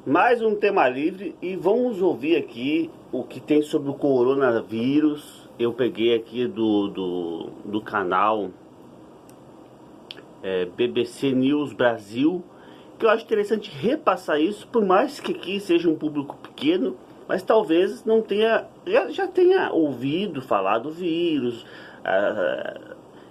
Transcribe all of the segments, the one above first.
Mais um tema livre e vamos ouvir aqui o que tem sobre o coronavírus. Eu peguei aqui do canal BBC News Brasil, que eu acho interessante repassar isso, por mais que aqui seja um público pequeno, mas talvez não tenha, já tenha ouvido falar do vírus,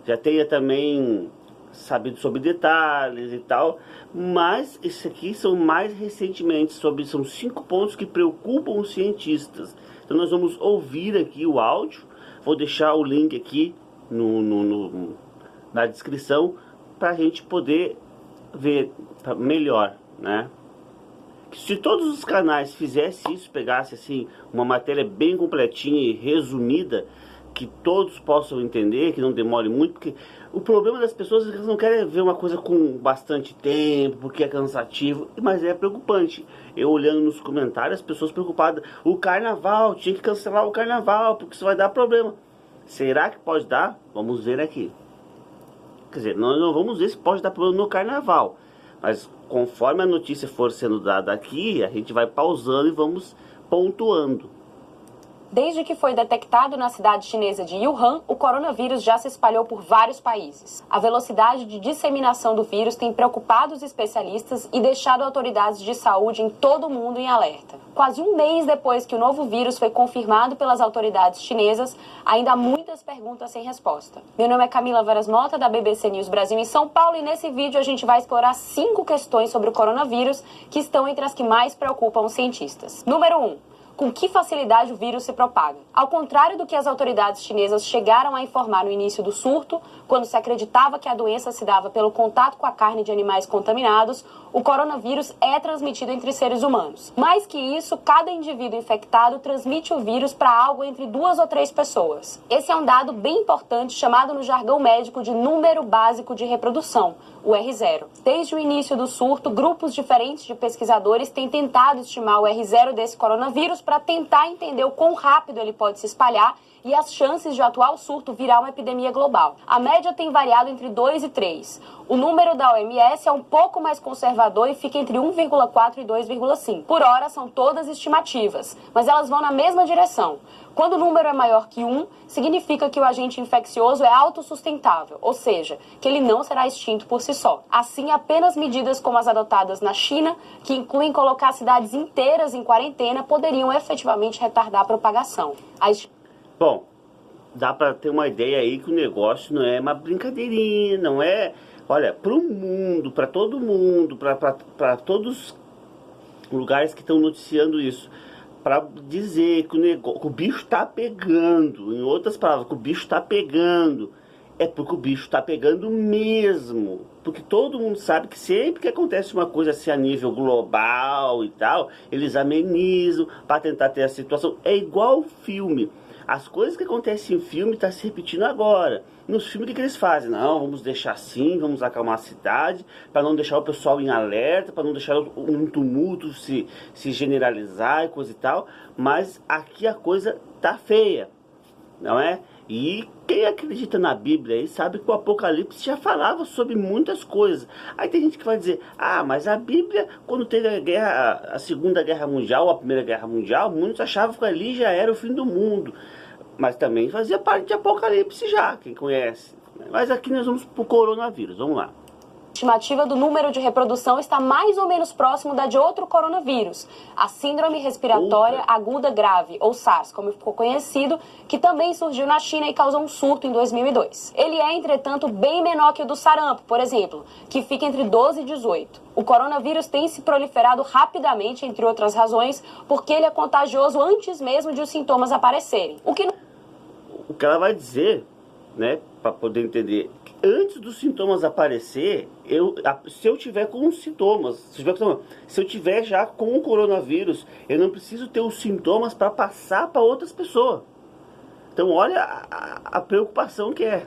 já tenha também sabido sobre detalhes e tal, mas esses aqui são mais recentemente, são 5 pontos que preocupam os cientistas. Então nós vamos ouvir aqui o áudio, vou deixar o link aqui na descrição para a gente poder ver melhor, né? Se todos os canais fizessem isso, pegasse assim uma matéria bem completinha e resumida, que todos possam entender, que não demore muito, porque o problema das pessoas é que elas não querem ver uma coisa com bastante tempo, porque é cansativo, mas é preocupante. Eu olhando nos comentários, as pessoas preocupadas, o carnaval, tinha que cancelar o carnaval, porque isso vai dar problema. Será que pode dar? Vamos ver aqui. Quer dizer, nós não vamos ver se pode dar problema no carnaval, mas conforme a notícia for sendo dada aqui, a gente vai pausando e vamos pontuando. Desde que foi detectado na cidade chinesa de Wuhan, o coronavírus já se espalhou por vários países. A velocidade de disseminação do vírus tem preocupado os especialistas e deixado autoridades de saúde em todo o mundo em alerta. Quase um mês depois que o novo vírus foi confirmado pelas autoridades chinesas, ainda há muitas perguntas sem resposta. Meu nome é Camila Veras Mota, da BBC News Brasil em São Paulo, e nesse vídeo a gente vai explorar 5 questões sobre o coronavírus que estão entre as que mais preocupam os cientistas. Número 1. Com que facilidade o vírus se propaga? Ao contrário do que as autoridades chinesas chegaram a informar no início do surto, quando se acreditava que a doença se dava pelo contato com a carne de animais contaminados, o coronavírus é transmitido entre seres humanos. Mais que isso, cada indivíduo infectado transmite o vírus para algo entre 2 ou 3 pessoas. Esse é um dado bem importante, chamado no jargão médico de número básico de reprodução, o R0. Desde o início do surto, grupos diferentes de pesquisadores têm tentado estimar o R0 desse coronavírus para tentar entender o quão rápido ele pode se espalhar e as chances de o atual surto virar uma epidemia global. A média tem variado entre 2 e 3. O número da OMS é um pouco mais conservador e fica entre 1,4 e 2,5. Por hora, são todas estimativas, mas elas vão na mesma direção. Quando o número é maior que 1, significa que o agente infeccioso é autossustentável, ou seja, que ele não será extinto por si só. Assim, apenas medidas como as adotadas na China, que incluem colocar cidades inteiras em quarentena, poderiam efetivamente retardar a propagação. Bom, dá para ter uma ideia aí que o negócio não é uma brincadeirinha, não é... Olha, para o mundo, para todo mundo, para todos os lugares que estão noticiando isso, para dizer que o bicho está pegando, em outras palavras, que o bicho está pegando, é porque o bicho está pegando mesmo. Porque todo mundo sabe que sempre que acontece uma coisa assim a nível global e tal, eles amenizam para tentar ter a situação. É igual filme. As coisas que acontecem em filme estão se repetindo agora. Nos filmes, o que eles fazem? Não, vamos deixar assim, vamos acalmar a cidade, para não deixar o pessoal em alerta, para não deixar um tumulto se generalizar e coisa e tal. Mas aqui a coisa tá feia, não é? E quem acredita na Bíblia aí sabe que o Apocalipse já falava sobre muitas coisas. Aí tem gente que vai dizer, mas a Bíblia, quando teve a Segunda Guerra Mundial, a Primeira Guerra Mundial, muitos achavam que ali já era o fim do mundo. Mas também fazia parte de Apocalipse já, quem conhece. Mas aqui nós vamos pro coronavírus, vamos lá. A estimativa do número de reprodução está mais ou menos próximo da de outro coronavírus, a Síndrome Respiratória Aguda Grave, ou SARS, como ficou conhecido, que também surgiu na China e causou um surto em 2002. Ele é, entretanto, bem menor que o do sarampo, por exemplo, que fica entre 12 e 18. O coronavírus tem se proliferado rapidamente, entre outras razões, porque ele é contagioso antes mesmo de os sintomas aparecerem. O que ela vai dizer, né, para poder entender, antes dos sintomas aparecer, se eu tiver com os sintomas, se eu tiver já com o coronavírus, eu não preciso ter os sintomas para passar para outras pessoas. Então olha a preocupação que é.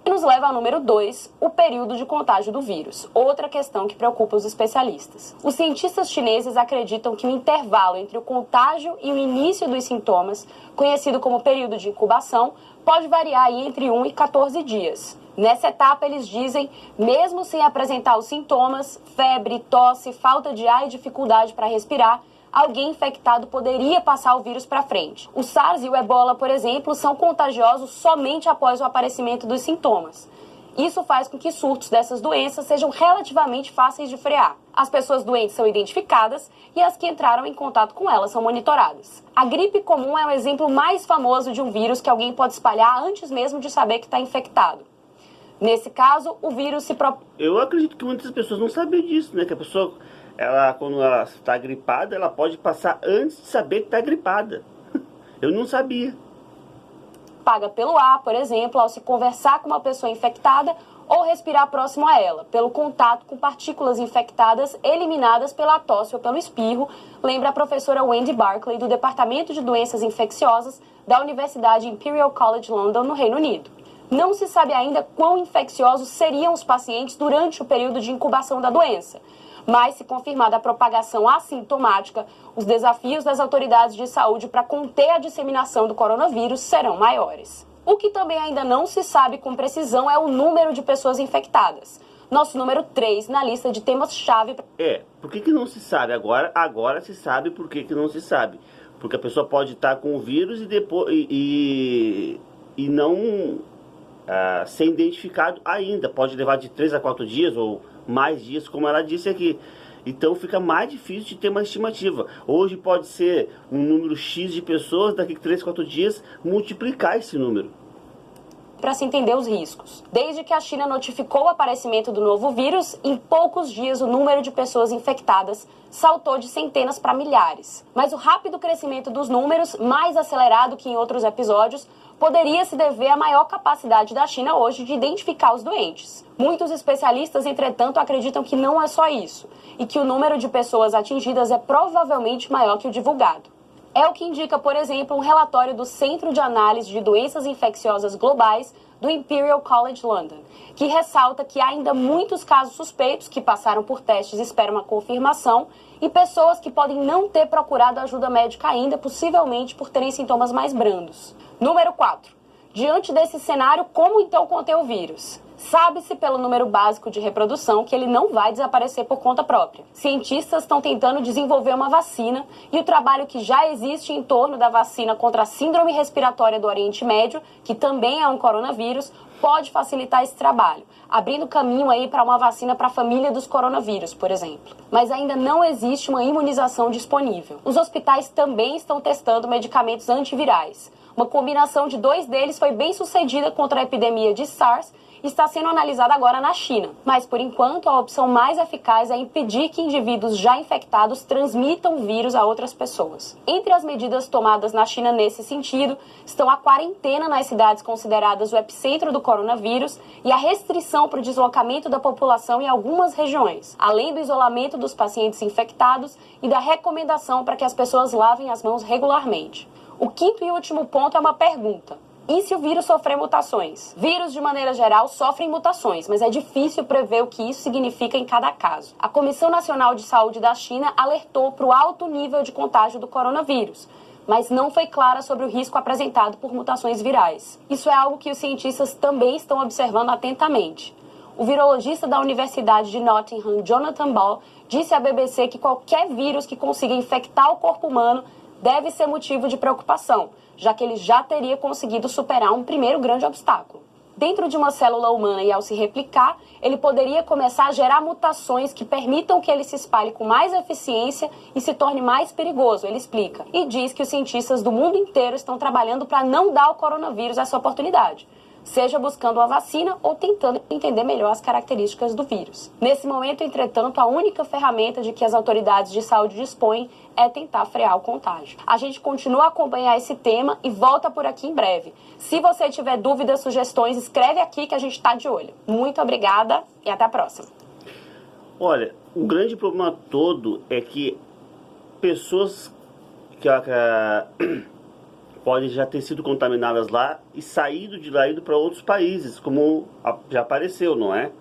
Nos leva ao número 2, o período de contágio do vírus, outra questão que preocupa os especialistas. Os cientistas chineses acreditam que o intervalo entre o contágio e o início dos sintomas, conhecido como período de incubação, pode variar aí entre 1 e 14 dias. Nessa etapa, eles dizem, mesmo sem apresentar os sintomas, febre, tosse, falta de ar e dificuldade para respirar, alguém infectado poderia passar o vírus para frente. O SARS e o Ebola, por exemplo, são contagiosos somente após o aparecimento dos sintomas. Isso faz com que surtos dessas doenças sejam relativamente fáceis de frear. As pessoas doentes são identificadas e as que entraram em contato com elas são monitoradas. A gripe comum é o exemplo mais famoso de um vírus que alguém pode espalhar antes mesmo de saber que está infectado. Nesse caso, o vírus se... Eu acredito que muitas pessoas não sabem disso, né? Que a pessoa, quando ela está gripada, ela pode passar antes de saber que está gripada. Eu não sabia. Paga pelo ar, por exemplo, ao se conversar com uma pessoa infectada ou respirar próximo a ela, pelo contato com partículas infectadas eliminadas pela tosse ou pelo espirro, lembra a professora Wendy Barclay, do Departamento de Doenças Infecciosas da Universidade Imperial College London, no Reino Unido. Não se sabe ainda quão infecciosos seriam os pacientes durante o período de incubação da doença, mas, se confirmada a propagação assintomática, os desafios das autoridades de saúde para conter a disseminação do coronavírus serão maiores. O que também ainda não se sabe com precisão é o número de pessoas infectadas. Nosso número 3 na lista de temas-chave... Por que não se sabe? Agora se sabe por que não se sabe. Porque a pessoa pode estar com o vírus e depois e não ser identificado ainda. Pode levar de 3 a 4 dias ou mais dias, como ela disse aqui. Então fica mais difícil de ter uma estimativa. Hoje pode ser um número X de pessoas, daqui a 3, 4 dias multiplicar esse número. Para se entender os riscos. Desde que a China notificou o aparecimento do novo vírus, em poucos dias o número de pessoas infectadas saltou de centenas para milhares. Mas o rápido crescimento dos números, mais acelerado que em outros episódios, poderia se dever à maior capacidade da China hoje de identificar os doentes. Muitos especialistas, entretanto, acreditam que não é só isso, e que o número de pessoas atingidas é provavelmente maior que o divulgado. É o que indica, por exemplo, um relatório do Centro de Análise de Doenças Infecciosas Globais do Imperial College London, que ressalta que há ainda muitos casos suspeitos que passaram por testes e esperam uma confirmação e pessoas que podem não ter procurado ajuda médica ainda, possivelmente por terem sintomas mais brandos. Número 4. Diante desse cenário, como então conter o vírus? Sabe-se pelo número básico de reprodução que ele não vai desaparecer por conta própria. Cientistas estão tentando desenvolver uma vacina e o trabalho que já existe em torno da vacina contra a síndrome respiratória do Oriente Médio, que também é um coronavírus, pode facilitar esse trabalho, abrindo caminho aí para uma vacina para a família dos coronavírus, por exemplo. Mas ainda não existe uma imunização disponível. Os hospitais também estão testando medicamentos antivirais. Uma combinação de 2 deles foi bem sucedida contra a epidemia de SARS e está sendo analisada agora na China. Mas, por enquanto, a opção mais eficaz é impedir que indivíduos já infectados transmitam o vírus a outras pessoas. Entre as medidas tomadas na China nesse sentido, estão a quarentena nas cidades consideradas o epicentro do coronavírus e a restrição para o deslocamento da população em algumas regiões, além do isolamento dos pacientes infectados e da recomendação para que as pessoas lavem as mãos regularmente. O quinto e último ponto é uma pergunta. E se o vírus sofrer mutações? Vírus, de maneira geral, sofrem mutações, mas é difícil prever o que isso significa em cada caso. A Comissão Nacional de Saúde da China alertou para o alto nível de contágio do coronavírus, mas não foi clara sobre o risco apresentado por mutações virais. Isso é algo que os cientistas também estão observando atentamente. O virologista da Universidade de Nottingham, Jonathan Ball, disse à BBC que qualquer vírus que consiga infectar o corpo humano deve ser motivo de preocupação, já que ele já teria conseguido superar um primeiro grande obstáculo. Dentro de uma célula humana e ao se replicar, ele poderia começar a gerar mutações que permitam que ele se espalhe com mais eficiência e se torne mais perigoso, ele explica. E diz que os cientistas do mundo inteiro estão trabalhando para não dar ao coronavírus essa oportunidade, seja buscando uma vacina ou tentando entender melhor as características do vírus. Nesse momento, entretanto, a única ferramenta de que as autoridades de saúde dispõem é tentar frear o contágio. A gente continua a acompanhar esse tema e volta por aqui em breve. Se você tiver dúvidas, sugestões, escreve aqui que a gente está de olho. Muito obrigada e até a próxima. Olha, o grande problema todo é que pessoas que podem já ter sido contaminadas lá e saído de lá, ido para outros países, como já apareceu, não é?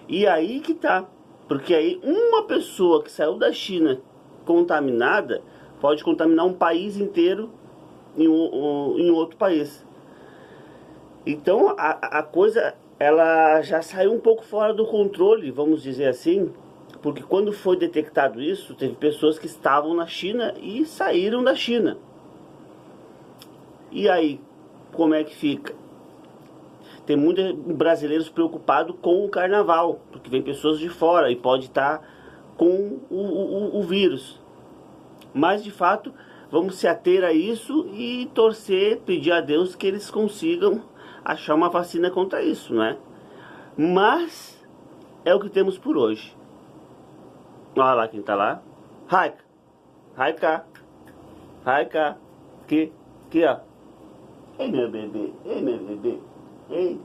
E aí que tá, porque aí uma pessoa que saiu da China contaminada pode contaminar um país inteiro em outro país. Então a coisa ela já saiu um pouco fora do controle, vamos dizer assim, porque quando foi detectado isso, teve pessoas que estavam na China e saíram da China. E aí, como é que fica? Tem muitos brasileiros preocupados com o carnaval, porque vem pessoas de fora e pode estar com o vírus. Mas, de fato, vamos se ater a isso e torcer, pedir a Deus que eles consigam achar uma vacina contra isso, não é? Mas é o que temos por hoje. Olha lá quem tá lá. Raika, Raika, Raika, aqui, ó. Ei, meu bebê, ei, meu bebê, ei.